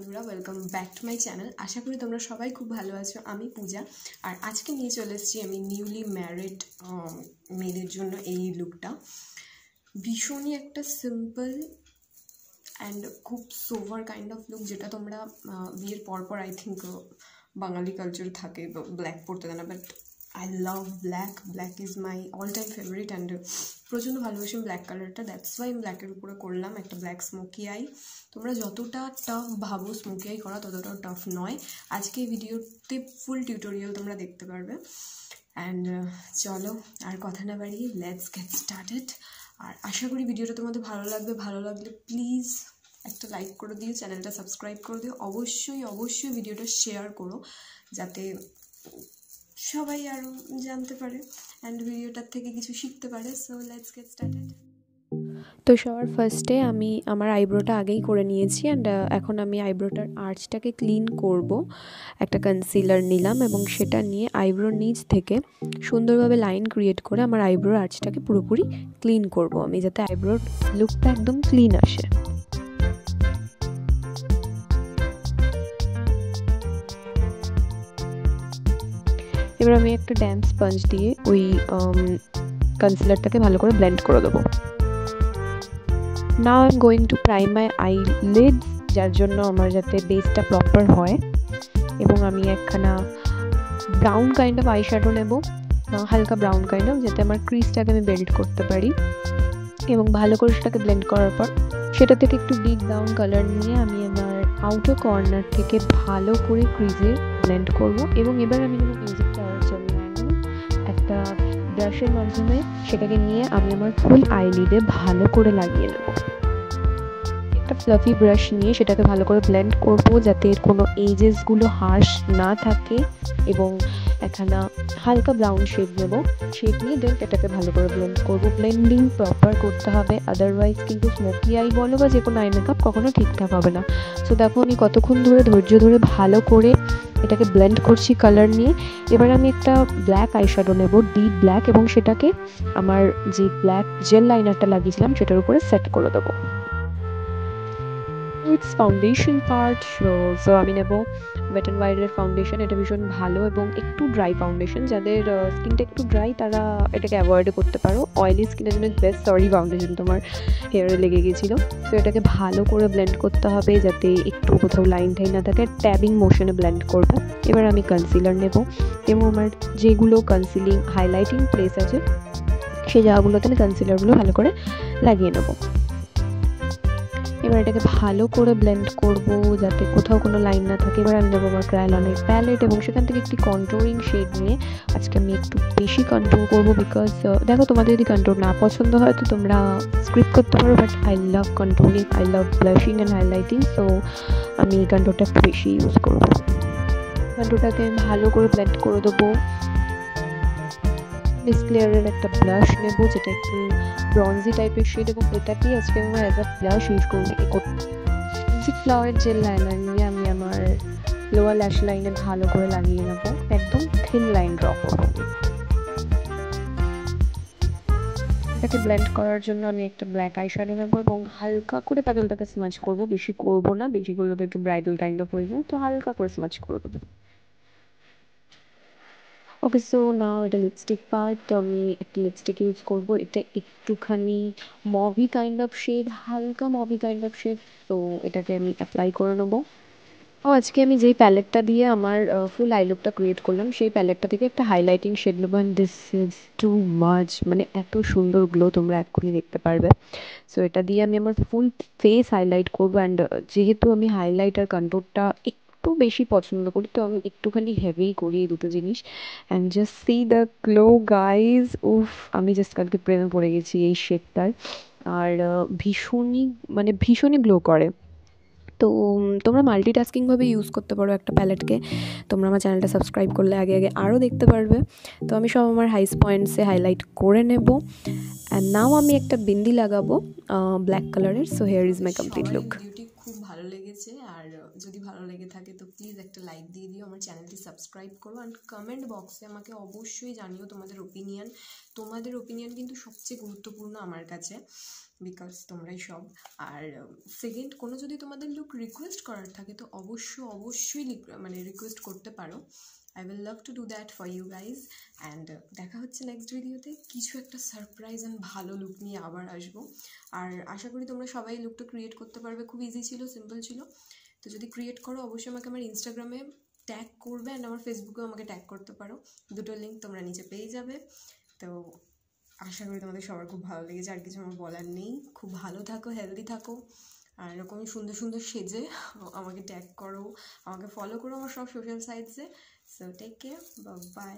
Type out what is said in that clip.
বন্ধুরা, welcome back to my channel. আশা করি তোমরা সবাই খুব ভালো আছো। আমি পূজা, আর আজকে নিয়ে চলে এসেছি আমি নিউলি ম্যারিড মেয়েদের জন্য এই লুকটা। ভীষণই একটা সিম্পল অ্যান্ড খুব সোভার কাইন্ড অফ লুক, যেটা তোমরা বিয়ের পরপর আই থিঙ্ক বাঙালি কালচার থাকে ব্ল্যাক পরতে দেয় না, but I love black. Black is my all time favourite and প্রচণ্ড ভালোবাসি ব্ল্যাক কালারটা। দ্যাটস ওয়াই আমি ব্ল্যাকের উপরে করলাম একটা ব্ল্যাক স্মোকি আই। তোমরা যতটা টাফ ভাবো স্মোকি আই করা, ততটাও টাফ নয়। আজকে এই ভিডিওতে ফুল টিউটোরিয়াল তোমরা দেখতে পারবে। অ্যান্ড চলো আর কথা না বাড়িয়ে লেটস গেট স্টার্টেড। আর আশা করি ভিডিওটা তোমাদের ভালো লাগবে। ভালো লাগলে প্লিজ একটা লাইক করে দিও, চ্যানেলটা সাবস্ক্রাইব করে দিও। অবশ্যই ভিডিওটা শেয়ার করো, যাতে সবাই আরও জানতে পারে অ্যান্ড ভিডিওটার থেকে কিছু শিখতে পারে। So let's get started. তো সবার ফার্স্টে আমি আমার আইব্রোটা আগেই করে নিয়েছি অ্যান্ড এখন আমি আইব্রোটার আর্চটাকে ক্লিন করব। একটা কনসিলার নিলাম এবং সেটা নিয়ে আইব্রোর নিচ থেকে সুন্দরভাবে লাইন ক্রিয়েট করে আমার আইব্রোর আর্চটাকে পুরোপুরি ক্লিন করব আমি, যাতে আইব্রোর লুকটা একদম ক্লিন আসে। এবার আমি একটা ড্যাম্প স্পঞ্জ দিয়ে ওই কনসিলারটাকে ভালো করে ব্লেন্ড করে দেবো। Now I'm going to prime my eyelids, যার জন্য আমার যাতে বেসটা প্রপার হয়। এবং আমি একখানা brown kind of eye shadow নেব, হালকা ব্রাউন কাইন্ড অফ, যাতে আমার ক্রিজটাকে আমি বেল্ট করতে পারি। এবং ভালো করে সেটাকে ব্লেন্ড করার পর সেটা থেকে একটু ডিপ ব্রাউন কালার নিয়ে আমি আমার আউটার কর্নার থেকে ভালো করে ক্রিজে ব্লেন্ড করব। এবং এবার আমি নেব মিউজিক টাওয়ার জন্য একটা ব্রাশের মাধ্যমে সেটাকে নিয়ে আমি আমার ফুল আইলিডে ভালো করে লাগিয়ে নেব। একটা ফ্লাফি ব্রাশ নিয়ে সেটাকে ভালো করে ব্লেন্ড করব, যাতে এর কোনো এজেসগুলো হার্শ না থাকে। এবং একখানা হালকা ব্রাউন শেড নেব, শেড নিয়ে দেন এটাকে ভালো করে ব্লেন্ড করব। ব্লেন্ডিং প্রপার করতে হবে, আদারওয়াইজ কিন্তু স্মোকি আই বলো বা যে কোনো আই মেকআপ কখনো ঠিকঠাক হবে না। সো দেখো আমি কতক্ষণ ধরে ধৈর্য ধরে ভালো করে এটাকে ব্লেন্ড করছি কালার নিয়ে। এবার আমি একটা ব্ল্যাক আইশ্যাডো নেব, ডিপ ব্ল্যাক, এবং সেটাকে আমার যে ব্ল্যাক জেল লাইনারটা লাগিয়েছিলাম সেটার উপরে সেট করে দেবো। It's foundation part. সো আমি নেব ওয়েট অ্যান্ড ওয়াইল্ডের ফাউন্ডেশন। এটা ভীষণ ভালো এবং একটু ড্রাই ফাউন্ডেশন। যাদের স্কিনটা একটু ড্রাই তারা এটাকে অ্যাভয়েড করতে পারো। অয়েলি স্কিনের জন্য বেস্ট। সরি, ফাউন্ডেশন তোমার হেয়ারে লেগে গিয়েছিলো। তো এটাকে ভালো করে ব্লেন্ড করতে হবে, যাতে একটু কোথাও লাইন টাইন না থাকে। ট্যাবিং মোশনে ব্লেন্ড করবে। এবার আমি কনসিলার নেব এবং আমার যেগুলো কনসিলিং হাইলাইটিং প্লেস আছে সেই জায়গাগুলোতে আমি কনসিলারগুলো ভালো করে লাগিয়ে নেবো। এবার এটাকে ভালো করে ব্লেন্ড করব, যাতে কোথাও কোনো লাইন না থাকে। এবার আমি নেবো আমার ক্রায়োলনের প্যালেট এবং সেখান থেকে একটি কন্ট্রোলিং শেড নিয়ে আজকে আমি একটু বেশি কন্ট্রোল করবো। বিকজ দেখো, তোমাদের যদি কন্ট্রোল না পছন্দ হয় তো তোমরা স্ক্রিপ করতে পারো, but I love controlling, I love blushing and highlighting. So আমি এই কন্ট্রোলটা একটু বেশি ইউজ করবো। কন্ট্রোলটাকে ভালো করে ব্লেন্ড করে দেবো। ডিসক্লেয়ারের একটা ব্লাশ নেব, যেটা একটু ব্রঞ্জি টাইপের শেড, এবং এটাকেই আজকে আমরা অ্যাজ আ ব্লাশ ইউজ করবো। মিউজিক ফ্লাওয়ারের জেল লাইনার নিয়ে আমি আমার লোয়ার ল্যাশ লাইনে ভালো করে লাগিয়ে নেব, একদম থিন লাইন ড্র করবো। এটাকে ব্লেন্ড করার জন্য আমি একটা ব্ল্যাক আই শ্যাডো নেবো এবং হালকা করে প্যাডেলটাকে স্মাচ করবো। বেশি করবো না, বেশি করলে একটু ব্রাইডাল কাইন্ড অফ হয়ে যায়, তো হালকা করে স্মাচ করে দেবো। ওকে, সো নাও এটা লিপস্টিক পার্ট। তো আমি একটা লিপস্টিক ইউজ করবো। এটা একটুখানি মভি কাইন্ড অফ শেড, হালকা মভি কাইন্ড অফ শেড। তো এটাকে আমি অ্যাপ্লাই করে নেবো। আজকে আমি যেই প্যালেটটা দিয়ে আমার ফুল আই লুকটা ক্রিয়েট করলাম, সেই প্যালেটটা থেকে একটা হাইলাইটিং শেড নেবো। And this is too much, মানে এত সুন্দর গ্লো তোমরা এক্ষুনি দেখতে পারবে। সো এটা দিয়ে আমি আমার ফুল ফেস হাইলাইট করবো। অ্যান্ড যেহেতু আমি হাইলাইট আর কন্ট্রোলটা একটু বেশি পছন্দ করি, তো আমি একটুখানি হেভি করি এই দুটো জিনিস। And just see the glow guys. উফ, আমি জাস্ট কালকে প্রেমে পড়ে গেছি এই শেডটার। আর ভীষণই গ্লো করে। তো তোমরা মাল্টিটাস্কিংভাবে ইউজ করতে পারো একটা প্যালেটকে। তোমরা আমার চ্যানেলটা সাবস্ক্রাইব করলে আগে আরও দেখতে পারবে। তো আমি সব আমার হাইস পয়েন্টসে হাইলাইট করে নেব। অ্যান্ড নাও আমি একটা বিন্দি লাগাবো ব্ল্যাক কালারের। So here is my complete look. ভিডিওটি খুব ভালো লেগেছে, আর যদি ভালো লেগে থাকে তো প্লিজ একটা লাইক দিয়ে দিও, আমার চ্যানেলটি সাবস্ক্রাইব করো। অ্যান্ড কমেন্ট বক্সে আমাকে অবশ্যই জানিও তোমাদের ওপিনিয়ন। তোমাদের ওপিনিয়ন কিন্তু সবচেয়ে গুরুত্বপূর্ণ আমার কাছে, বিকজ তোমরাই সব। আর সেকেন্ড, কোনো যদি তোমাদের লুক রিকোয়েস্ট করার থাকে তো অবশ্যই মানে রিকোয়েস্ট করতে পারো। I will love to do that for you guys. And দেখা হচ্ছে নেক্সট ভিডিওতে কিছু একটা সারপ্রাইজ অ্যান্ড ভালো লুক নিয়ে আবার আসবো। আর আশা করি তোমরা সবাই লুকটা ক্রিয়েট করতে পারবে, খুব ইজি ছিল, সিম্পল ছিল। তো যদি ক্রিয়েট করো অবশ্যই আমাকে আমার ইনস্টাগ্রামে ট্যাগ করবে, অ্যান্ড আমার ফেসবুকেও আমাকে ট্যাগ করতে পারো, দুটো লিঙ্ক তোমরা নিচে পেয়ে যাবে। তো আশা করি তোমাদের সবার খুব ভালো লেগেছে, আর কিছু আমার বলার নেই। খুব ভালো থাকো, হেলদি থাকো, আর এরকমই সুন্দর সুন্দর সেজে আমাকে ট্যাগ করো, আমাকে ফলো করো আমার সব সোশ্যাল সাইটসে। So take care, by.